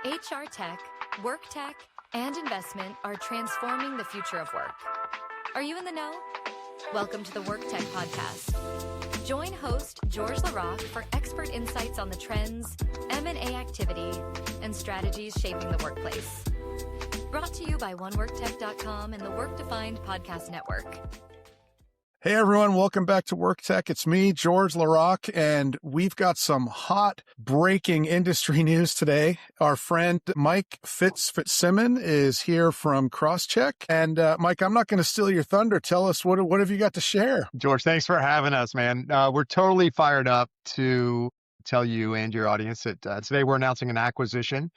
HR tech, WorkTech, and investment are transforming the future of work. Are you in the know? Welcome to the WorkTech podcast. Join host George LaRocque for expert insights on the trends, M&A activity, and strategies shaping the workplace. Brought to you by oneworktech.com and the Work Defined Podcast Network. Hey everyone, welcome back to WorkTech. It's me, George LaRocque, and we've got some hot breaking industry news today. Our friend Mike Fitzsimmons is here from Crosschq. And Mike, I'm not going to steal your thunder. Tell us, what have you got to share? George, thanks for having us, man. We're totally fired up to tell you and your audience that today we're announcing an acquisition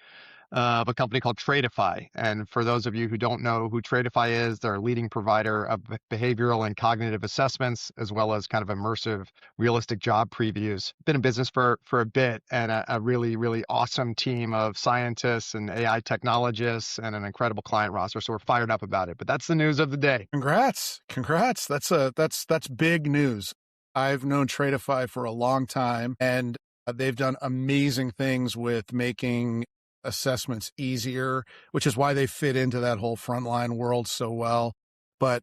of a company called Traitify. And for those of you who don't know who Traitify is, they're a leading provider of behavioral and cognitive assessments, as well as kind of immersive, realistic job previews. Been in business for a bit, and a really, really awesome team of scientists and AI technologists and an incredible client roster. So we're fired up about it. But that's the news of the day. Congrats. That's big news. I've known Traitify for a long time, and they've done amazing things with making assessments easier, which is why they fit into that whole Frontline world so well. But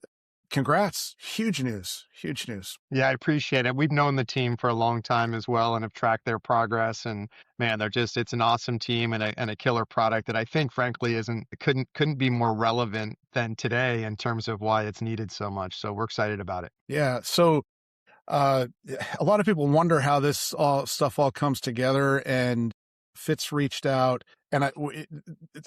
congrats. Huge news. Yeah, I appreciate it. We've known the team for a long time as well and have tracked their progress. And man, it's an awesome team and a killer product that I think frankly couldn't be more relevant than today in terms of why it's needed so much. So we're excited about it. Yeah. So a lot of people wonder how this stuff all comes together, and Fitz reached out, and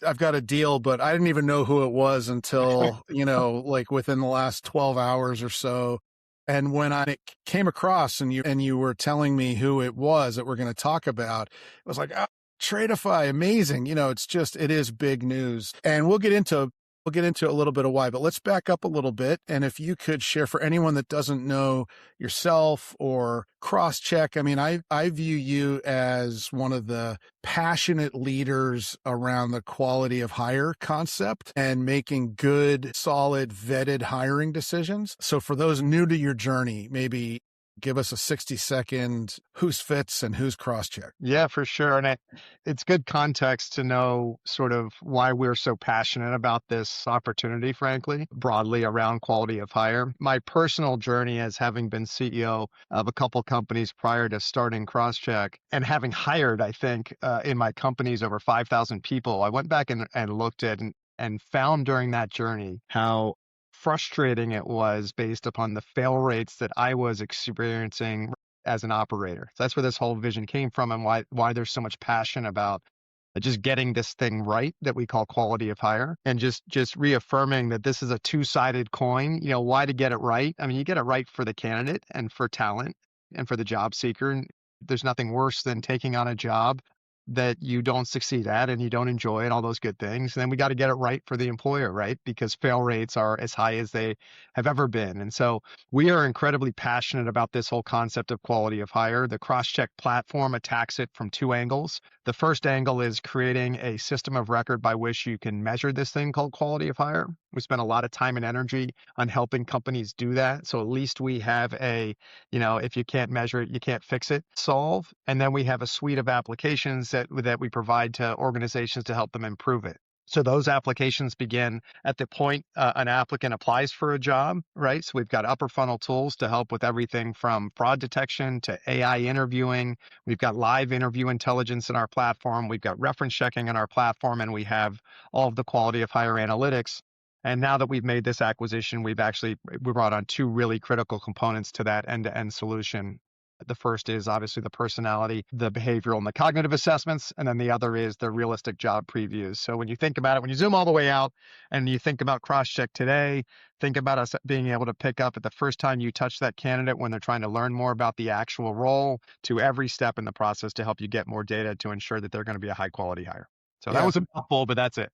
I've got a deal, but I didn't even know who it was until, like within the last 12 hours or so. And when I came across and you were telling me who it was that we're going to talk about, it was like, oh, Traitify, amazing. It is big news, and we'll get into a little bit of why, but let's back up a little bit. And if you could share for anyone that doesn't know yourself or Crosschq, I mean, I view you as one of the passionate leaders around the quality of hire concept and making good, solid, vetted hiring decisions. So for those new to your journey, maybe give us a 60-second who's Fitz and who's Crosschq. Yeah, for sure. And it's good context to know sort of why we're so passionate about this opportunity, frankly, broadly around quality of hire. My personal journey as having been CEO of a couple companies prior to starting Crosschq and having hired, I think, in my companies over 5,000 people, I went back and looked at and found during that journey how frustrating it was based upon the fail rates that I was experiencing as an operator. So that's where this whole vision came from, and why there's so much passion about just getting this thing right that we call quality of hire, and just reaffirming that this is a two-sided coin. Why to get it right? I mean, you get it right for the candidate and for talent and for the job seeker. And there's nothing worse than taking on a job that you don't succeed at and you don't enjoy and all those good things. And then we got to get it right for the employer, right? Because fail rates are as high as they have ever been. And so we are incredibly passionate about this whole concept of quality of hire. The Crosschq platform attacks it from two angles. The first angle is creating a system of record by which you can measure this thing called quality of hire. We spend a lot of time and energy on helping companies do that. So at least we have if you can't measure it, you can't fix it, solve. And then we have a suite of applications that we provide to organizations to help them improve it. So those applications begin at the point an applicant applies for a job, right? So we've got upper funnel tools to help with everything from fraud detection to AI interviewing. We've got live interview intelligence in our platform. We've got reference checking in our platform, and we have all of the quality of hire analytics. And now that we've made this acquisition, we brought on two really critical components to that end-to-end solution. The first is obviously the personality, the behavioral and the cognitive assessments. And then the other is the realistic job previews. So when you think about it, when you zoom all the way out and you think about Crosschq today, think about us being able to pick up at the first time you touch that candidate when they're trying to learn more about the actual role to every step in the process to help you get more data to ensure that they're going to be a high quality hire. So that was a mouthful, but that's it.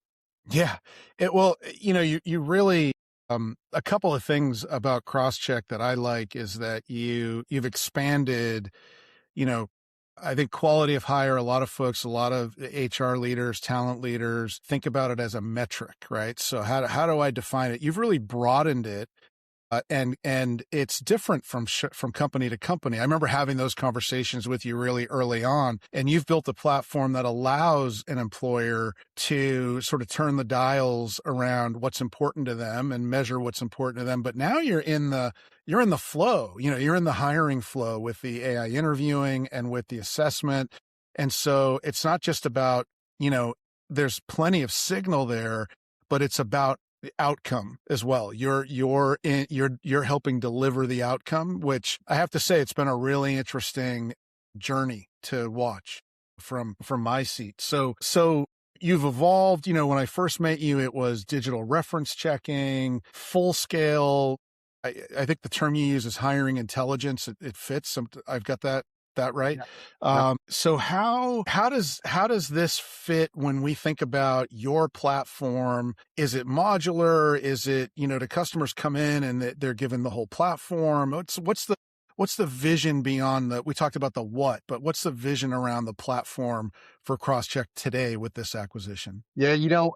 Yeah. You really, a couple of things about Crosschq that I like is that you've expanded, I think quality of hire, a lot of HR leaders, talent leaders think about it as a metric, right? So how do I define it? You've really broadened it And it's different from company to company. I remember having those conversations with you really early on, and you've built a platform that allows an employer to sort of turn the dials around what's important to them and measure what's important to them. But now you're in the flow. You're in the hiring flow with the AI interviewing and with the assessment. And so it's not just about, there's plenty of signal there, but it's about the outcome as well. You're helping deliver the outcome, which I have to say, it's been a really interesting journey to watch from my seat. So you've evolved. When I first met you, it was digital reference checking, full scale. I think the term you use is hiring intelligence. It fits. I've got that right. Yeah. So how does this fit when we think about your platform? Is it modular? Is it, do customers come in and they're given the whole platform? What's the vision beyond we talked about the what, but what's the vision around the platform for Crosschq today with this acquisition? Yeah,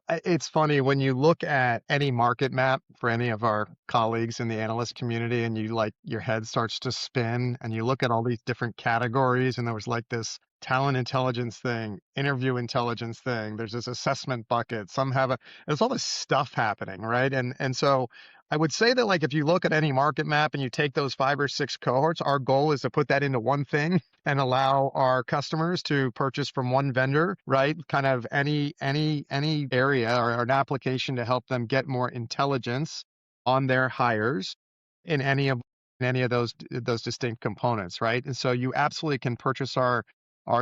it's funny when you look at any market map for any of our colleagues in the analyst community and your head starts to spin and you look at all these different categories and there was this talent intelligence thing, interview intelligence thing, there's this assessment bucket, there's all this stuff happening, right? And so I would say that if you look at any market map and you take those 5 or 6 cohorts, our goal is to put that into one thing and allow our customers to purchase from one vendor, right? Kind of any area or an application to help them get more intelligence on their hires in any of those distinct components, right? And so you absolutely can purchase our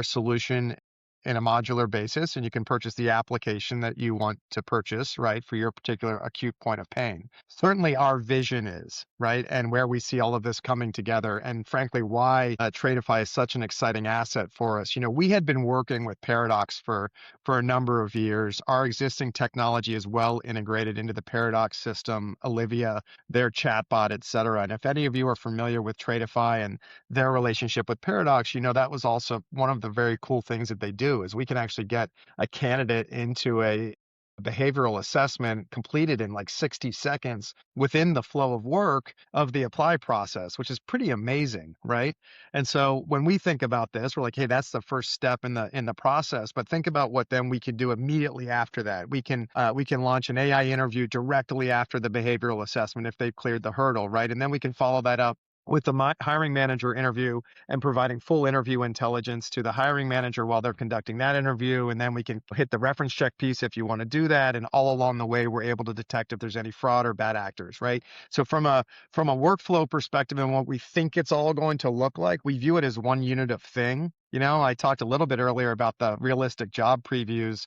solution in a modular basis, and you can purchase the application that you want to purchase, right, for your particular acute point of pain. Certainly our vision is, right, and where we see all of this coming together, and frankly, why Traitify is such an exciting asset for us. We had been working with Paradox for a number of years. Our existing technology is well integrated into the Paradox system, Olivia, their chatbot, et cetera. And if any of you are familiar with Traitify and their relationship with Paradox, that was also one of the very cool things that they do is we can actually get a candidate into a behavioral assessment completed in 60 seconds within the flow of work of the apply process, which is pretty amazing, right? And so when we think about this, we're like, hey, that's the first step in the process. But think about what then we can do immediately after that. We can launch an AI interview directly after the behavioral assessment if they've cleared the hurdle, right? And then we can follow that up with the hiring manager interview and providing full interview intelligence to the hiring manager while they're conducting that interview. And then we can hit the reference check piece if you want to do that. And all along the way, we're able to detect if there's any fraud or bad actors, right? So from a workflow perspective and what we think it's all going to look like, we view it as one unit of thing. I talked a little bit earlier about the realistic job previews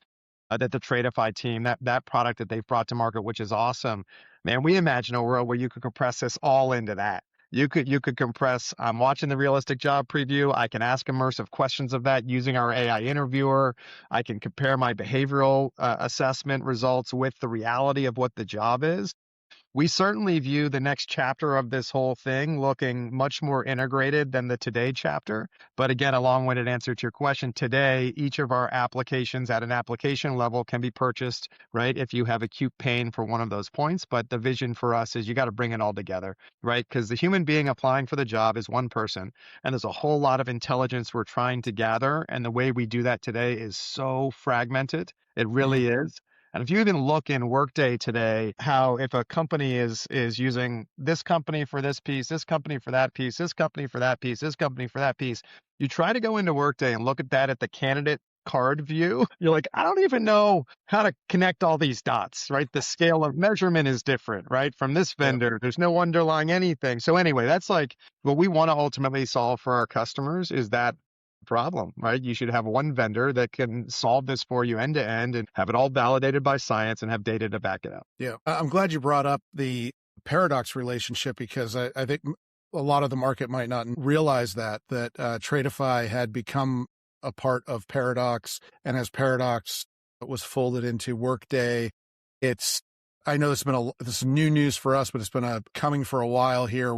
that the Traitify team, that product that they've brought to market, which is awesome. Man, we imagine a world where you could compress this all into that. You could compress, I'm watching the realistic job preview. I can ask immersive questions of that using our AI interviewer. I can compare my behavioral assessment results with the reality of what the job is. We certainly view the next chapter of this whole thing looking much more integrated than the today chapter. But again, a long-winded answer to your question, today, each of our applications at an application level can be purchased, right, if you have acute pain for one of those points. But the vision for us is you got to bring it all together, right? Because the human being applying for the job is one person, and there's a whole lot of intelligence we're trying to gather. And the way we do that today is so fragmented. It really is. And if you even look in Workday today, how if a company is using this company for this piece, this company for that piece, this company for that piece, this company for that piece, you try to go into Workday and look at that at the candidate card view, you're like, I don't even know how to connect all these dots, right? The scale of measurement is different, right? From this vendor, yep. There's no underlying anything. So anyway, that's what we want to ultimately solve for our customers is that problem, right? You should have one vendor that can solve this for you end to end and have it all validated by science and have data to back it up. Yeah. I'm glad you brought up the Paradox relationship because I think a lot of the market might not realize that Traitify had become a part of Paradox, and as Paradox was folded into Workday, I know this is new news for us, but it's been coming for a while here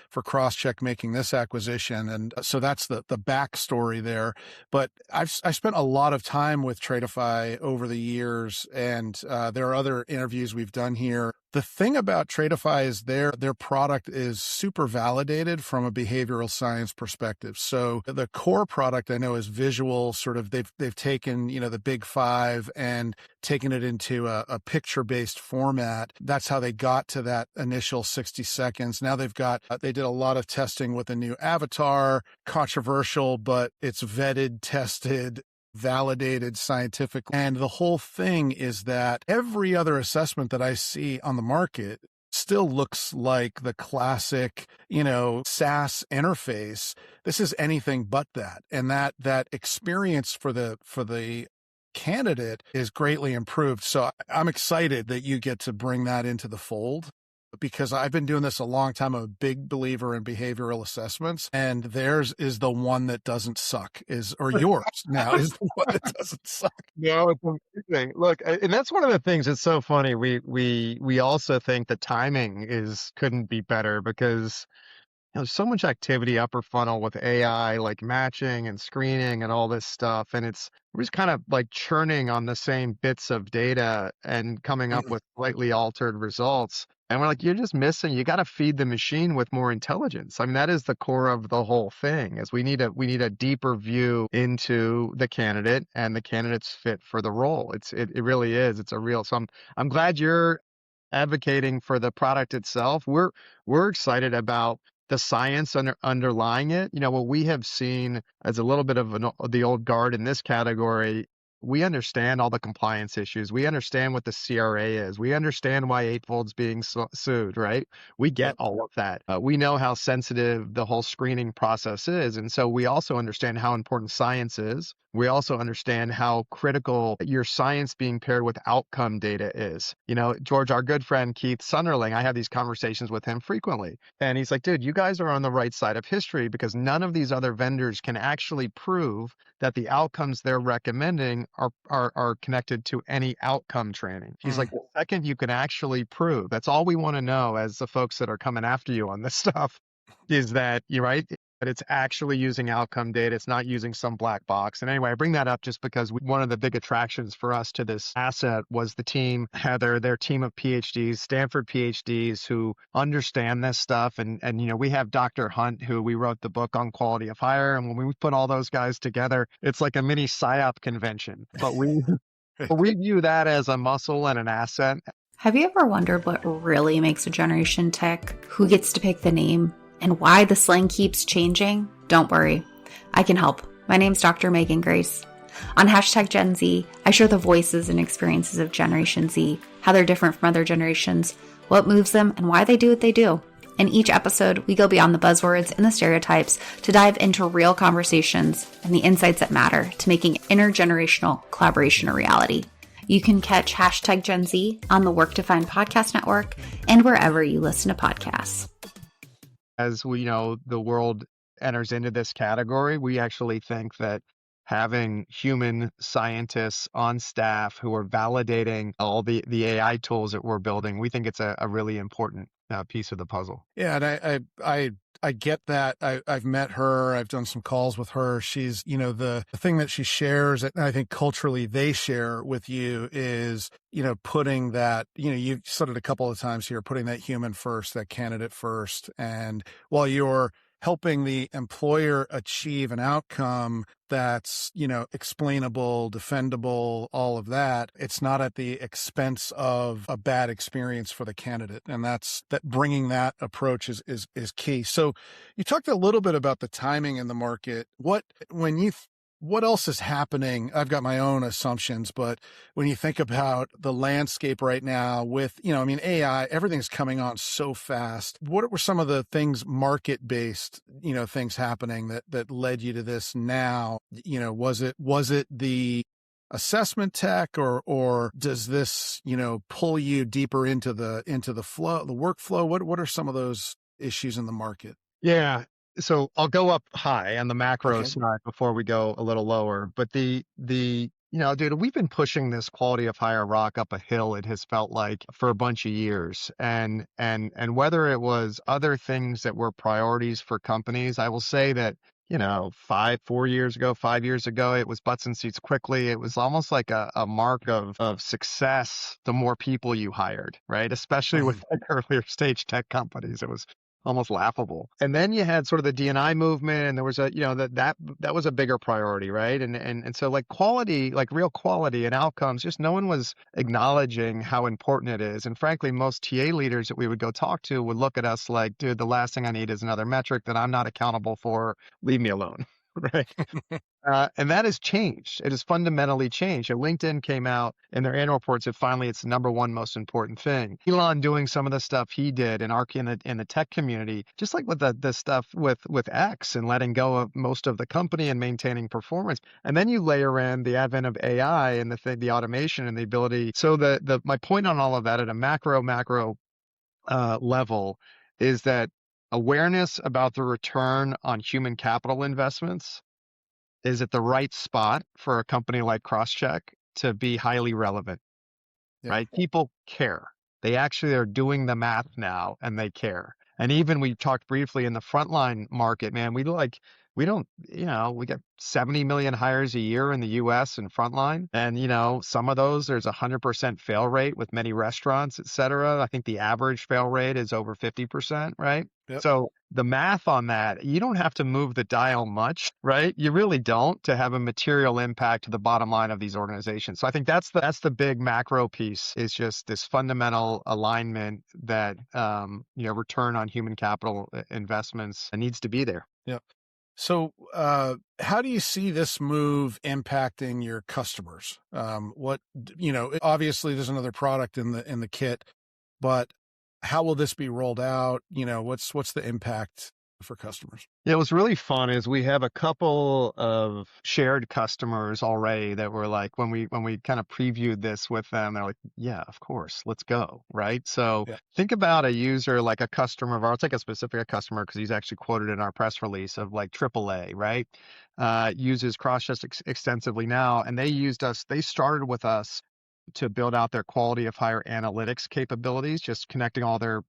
for Crosschq making this acquisition. And so that's the backstory there. But I spent a lot of time with Traitify over the years, and there are other interviews we've done here The thing about Traitify is their product is super validated from a behavioral science perspective. So the core product I know is visual, sort of they've taken, the big five and taken it into a picture-based format. That's how they got to that initial 60 seconds. Now they did a lot of testing with a new avatar, controversial, but it's vetted, tested, validated scientifically. And the whole thing is that every other assessment that I see on the market still looks like the classic, SaaS interface. This is anything but that. And that experience for the candidate is greatly improved. So I'm excited that you get to bring that into the fold, because I've been doing this a long time. I'm a big believer in behavioral assessments, and theirs is the one that doesn't suck, or yours now is the one that doesn't suck. No, it's amazing. Look, and that's one of the things that's so funny. We also think the timing couldn't be better, because there's so much activity upper funnel with AI, like matching and screening and all this stuff. And we're just kind of like churning on the same bits of data and coming up with slightly altered results. And we're like, you're just missing. You got to feed the machine with more intelligence. I mean, that is the core of the whole thing. Is we need a deeper view into the candidate and the candidate's fit for the role. It really is. It's a real. So I'm glad you're advocating for the product itself. We're excited about the science underlying it. What we have seen as a little bit of the old guard in this category. We understand all the compliance issues. We understand what the CRA is. We understand why Eightfold's being sued, right? We get all of that. We know how sensitive the whole screening process is. And so we also understand how important science is. We also understand how critical your science being paired with outcome data is. George, our good friend Keith Sunderling, I have these conversations with him frequently. And he's like, dude, you guys are on the right side of history, because none of these other vendors can actually prove that the outcomes they're recommending are connected to any outcome training. He's like, the second you can actually prove, that's all we want to know as the folks that are coming after you on this stuff, is that you're right. But it's actually using outcome data. It's not using some black box. And anyway, I bring that up just because one of the big attractions for us to this asset was the team, Heather, their team of PhDs, Stanford PhDs who understand this stuff. And we have Dr. Hunt, who we wrote the book on quality of hire. And when we put all those guys together, it's like a mini PSYOP convention. But we view that as a muscle and an asset. Have you ever wondered what really makes a generation tick? Who gets to pick the name? And why the slang keeps changing? Don't worry, I can help. My name's Dr. Megan Grace. On #Gen Z, I share the voices and experiences of Generation Z, how they're different from other generations, what moves them, and why they do what they do. In each episode, we go beyond the buzzwords and the stereotypes to dive into real conversations and the insights that matter to making intergenerational collaboration a reality. You can catch #Gen Z on the Work to Find podcast network and wherever you listen to podcasts. As we know, the world enters into this category, we actually think that having human scientists on staff who are validating all the AI tools that we're building, we think it's a really important piece of the puzzle. Yeah, and I get that. I've met her. I've done some calls with her. She's, the thing that she shares, and I think culturally they share with you is, putting that, you've said it a couple of times here, putting that human first, that candidate first. And while you're helping the employer achieve an outcome that's, explainable, defendable, all of that, it's not at the expense of a bad experience for the candidate. And that bringing that approach is key. So you talked a little bit about the timing in the market. What else is happening? I've got my own assumptions, but when you think about the landscape right now with, AI, everything's coming on so fast. What were some of the things, market-based, things happening that led you to this now? Was it the assessment tech or does this, pull you deeper into the flow, the workflow? What are some of those issues in the market? Yeah. So I'll go up high on the macro side before we go a little lower. But dude, we've been pushing this quality of hire rock up a hill, it has felt like, for a bunch of years. And whether it was other things that were priorities for companies, I will say that 4 years ago, 5 years ago, it was butts and seats quickly. It was almost like a mark of success the more people you hired, right? Especially with like earlier stage tech companies. It was almost laughable. And then you had sort of the D&I movement, and there was that was a bigger priority, right? And so like quality, like real quality and outcomes, just no one was acknowledging how important it is. And frankly, most TA leaders that we would go talk to would look at us like, dude, the last thing I need is another metric that I'm not accountable for. Leave me alone. Right. And that has changed. It has fundamentally changed. LinkedIn came out in their annual report said finally it's the number one most important thing. Elon doing some of the stuff he did in the tech community, just like with the stuff with X and letting go of most of the company and maintaining performance. And then you layer in the advent of AI and the automation and the ability. So my point on all of that at a macro level is that awareness about the return on human capital investments is at the right spot for a company like Crosschq to be highly relevant, right? People care. They actually are doing the math now and they care. And even we talked briefly in the frontline market, man, we get 70 million hires a year in the US in frontline. And, some of those, there's 100% fail rate with many restaurants, et cetera. I think the average fail rate is over 50%, right? Yep. So the math on that, you don't have to move the dial much, right? You really don't to have a material impact to the bottom line of these organizations. So I think that's the big macro piece is just this fundamental alignment that, return on human capital investments needs to be there. Yeah. So, how do you see this move impacting your customers? Obviously there's another product in the kit, but how will this be rolled out? What's the impact for customers? Yeah, what's really fun is we have a couple of shared customers already that were like, when we kind of previewed this with them, they're like, yeah, of course, let's go, right? So think about a user like a customer of ours. I'll take a specific customer because he's actually quoted in our press release of like AAA, right? Uses Crosschq extensively now, and they started with us to build out their quality of hire analytics capabilities, just connecting all their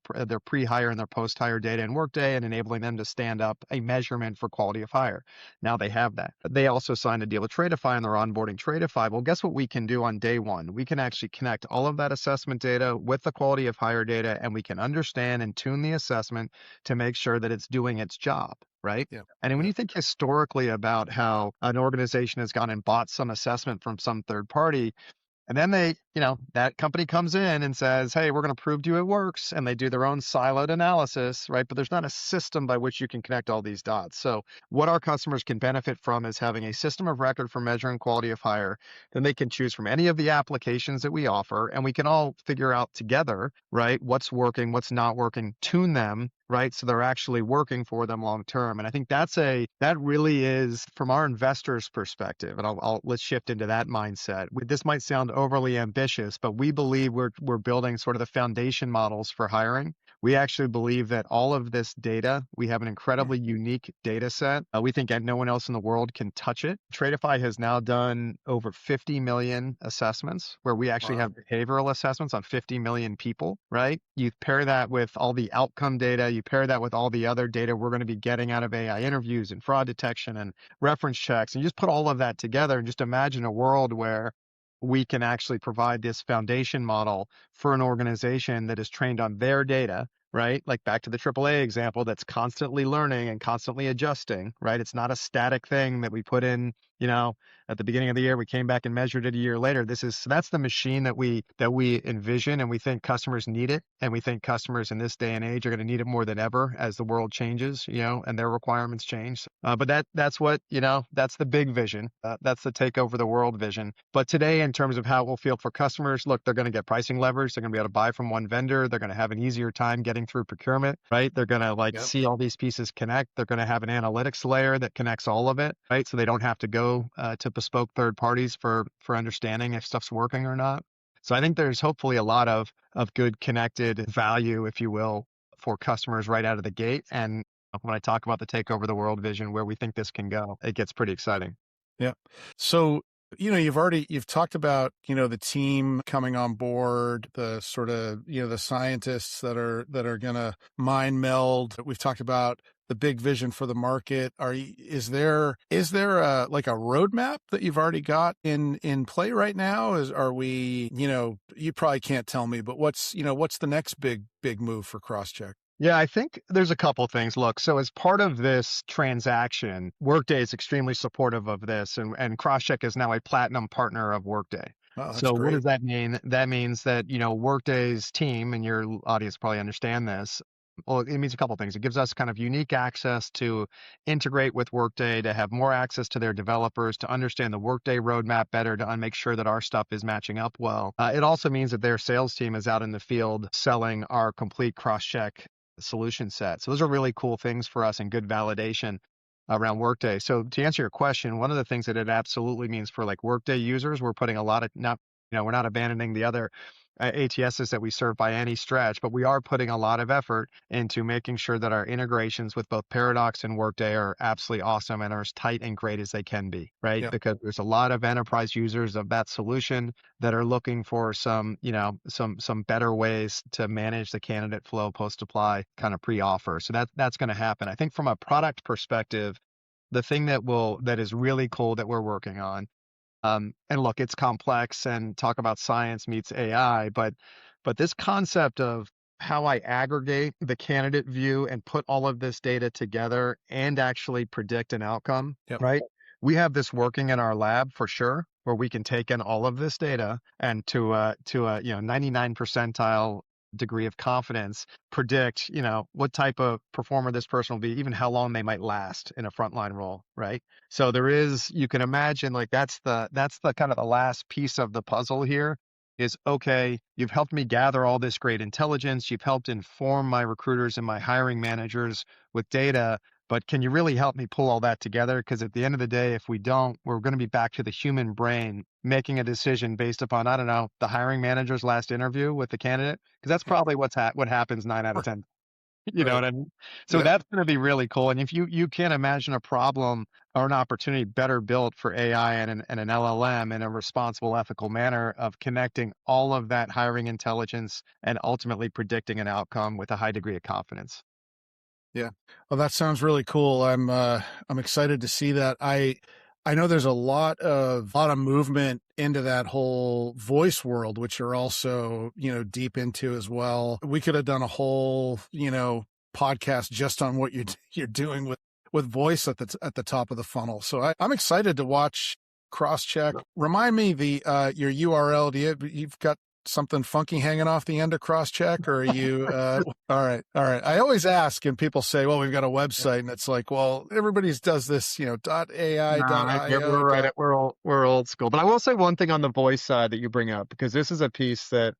pre-hire and their post-hire data in Workday and enabling them to stand up a measurement for quality of hire. Now they have that. They also signed a deal with Traitify and they're onboarding Traitify. Well, guess what we can do on day one? We can actually connect all of that assessment data with the quality of hire data, and we can understand and tune the assessment to make sure that it's doing its job. Right. Yeah. And when you think historically about how an organization has gone and bought some assessment from some third party, and then that company comes in and says, hey, we're going to prove to you it works. And they do their own siloed analysis, right? But there's not a system by which you can connect all these dots. So what our customers can benefit from is having a system of record for measuring quality of hire. Then they can choose from any of the applications that we offer, and we can all figure out together, right, what's working, what's not working, tune them, right? So they're actually working for them long term. And I think that really is from our investors' perspective. And let's shift into that mindset. This might sound overly ambitious, but we believe we're building sort of the foundation models for hiring. We actually believe that all of this data, we have an incredibly unique data set. We think that no one else in the world can touch it. Traitify has now done over 50 million assessments where we actually have behavioral assessments on 50 million people, right? You pair that with all the outcome data, you pair that with all the other data we're going to be getting out of AI interviews and fraud detection and reference checks, and you just put all of that together and just imagine a world where we can actually provide this foundation model for an organization that is trained on their data, right? Like back to the AAA example, that's constantly learning and constantly adjusting, right? It's not a static thing that we put in, at the beginning of the year, we came back and measured it a year later. That's the machine that we envision, and we think customers need it. And we think customers in this day and age are going to need it more than ever as the world changes, and their requirements change. But that's the big vision. That's the take over the world vision. But today, in terms of how it will feel for customers, look, they're going to get pricing leverage. They're going to be able to buy from one vendor. They're going to have an easier time getting through procurement, right? They're going to see all these pieces connect. They're going to have an analytics layer that connects all of it, right? So they don't have to go to bespoke third parties for understanding if stuff's working or not. So I think there's hopefully a lot of good connected value, if you will, for customers right out of the gate. And when I talk about the take over the world vision, where we think this can go, it gets pretty exciting. Yeah. So, you've talked about, the team coming on board, the sort of, the scientists that are going to mind meld. We've talked about the big vision for the market. Is there like a roadmap that you've already got in play right now? Are we, you probably can't tell me, but what's the next big move for Crosschq? Yeah, I think there's a couple things. Look, so as part of this transaction, Workday is extremely supportive of this, and Crosschq is now a platinum partner of Workday. Oh, that's So what great. does that mean? That means that, Workday's team, and your audience probably understand this. Well, it means a couple things. It gives us kind of unique access to integrate with Workday, to have more access to their developers, to understand the Workday roadmap better, to make sure that our stuff is matching up well. It also means that their sales team is out in the field selling our complete Crosschq solution set. So those are really cool things for us and good validation around Workday. So to answer your question, one of the things that it absolutely means for like Workday users, we're putting a lot of we're not abandoning the other ATSs that we serve by any stretch, but we are putting a lot of effort into making sure that our integrations with both Paradox and Workday are absolutely awesome and are as tight and great as they can be, right? Yep. Because there's a lot of enterprise users of that solution that are looking for some better ways to manage the candidate flow post-apply kind of pre-offer. So that's going to happen. I think from a product perspective, the thing that is really cool that we're working on, and look, it's complex and talk about science meets AI, but this concept of how I aggregate the candidate view and put all of this data together and actually predict an outcome, Yep. right? We have this working in our lab for sure, where we can take in all of this data and to a 99 percentile degree of confidence predict what type of performer this person will be, even how long they might last in a frontline role, right? So you can imagine, like, that's the kind of the last piece of the puzzle here is, okay, you've helped me gather all this great intelligence, you've helped inform my recruiters and my hiring managers with data, but can you really help me pull all that together? Because at the end of the day, if we don't, we're going to be back to the human brain making a decision based upon, I don't know, the hiring manager's last interview with the candidate. Because that's probably what happens 9 out of 10. You know what I mean? So that's going to be really cool. And if you can't imagine a problem or an opportunity better built for AI and an LLM in a responsible, ethical manner of connecting all of that hiring intelligence and ultimately predicting an outcome with a high degree of confidence. Yeah. Well, that sounds really cool. I'm excited to see that. I know there's a lot of movement into that whole voice world, which you're also, deep into as well. We could have done a whole, podcast just on what you're doing with voice at the top of the funnel. So I'm excited to watch Crosschq. Remind me your URL. You've got something funky hanging off the end of Crosschq, or are you all right? I always ask, and people say, well, we've got a website, and it's like, well, everybody does this, .ai, .io. We're old school. But I will say one thing on the voice side that you bring up, because this is a piece that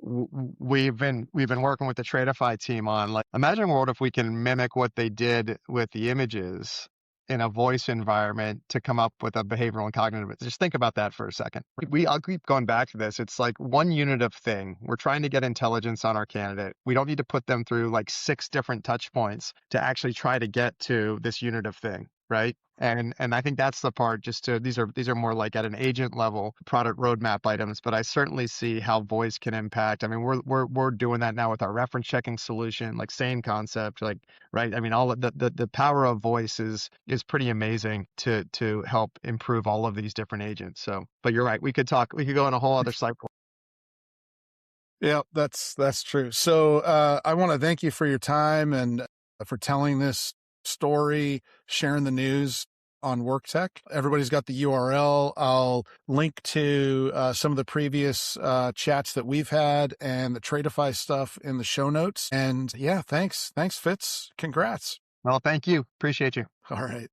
we've been working with the Traitify team on. Like, imagine a world if we can mimic what they did with the images in a voice environment to come up with a behavioral and cognitive. Just think about that for a second. I'll keep going back to this. It's like one unit of thing. We're trying to get intelligence on our candidate. We don't need to put them through like 6 different touch points to actually try to get to this unit of thing, right? And I think that's the part. These are more like at an agent level product roadmap items, but I certainly see how voice can impact. I mean, we're doing that now with our reference checking solution, like same concept, like, right? I mean, all of the power of voice is pretty amazing to help improve all of these different agents. So, but you're right. We could go on a whole other cycle. Yeah, that's true. So I want to thank you for your time and for telling this story, sharing the news on WorkTech. Everybody's got the URL. I'll link to some of the previous chats that we've had and the Traitify stuff in the show notes. And yeah, thanks, Fitz. Congrats. Well, thank you. Appreciate you. All right.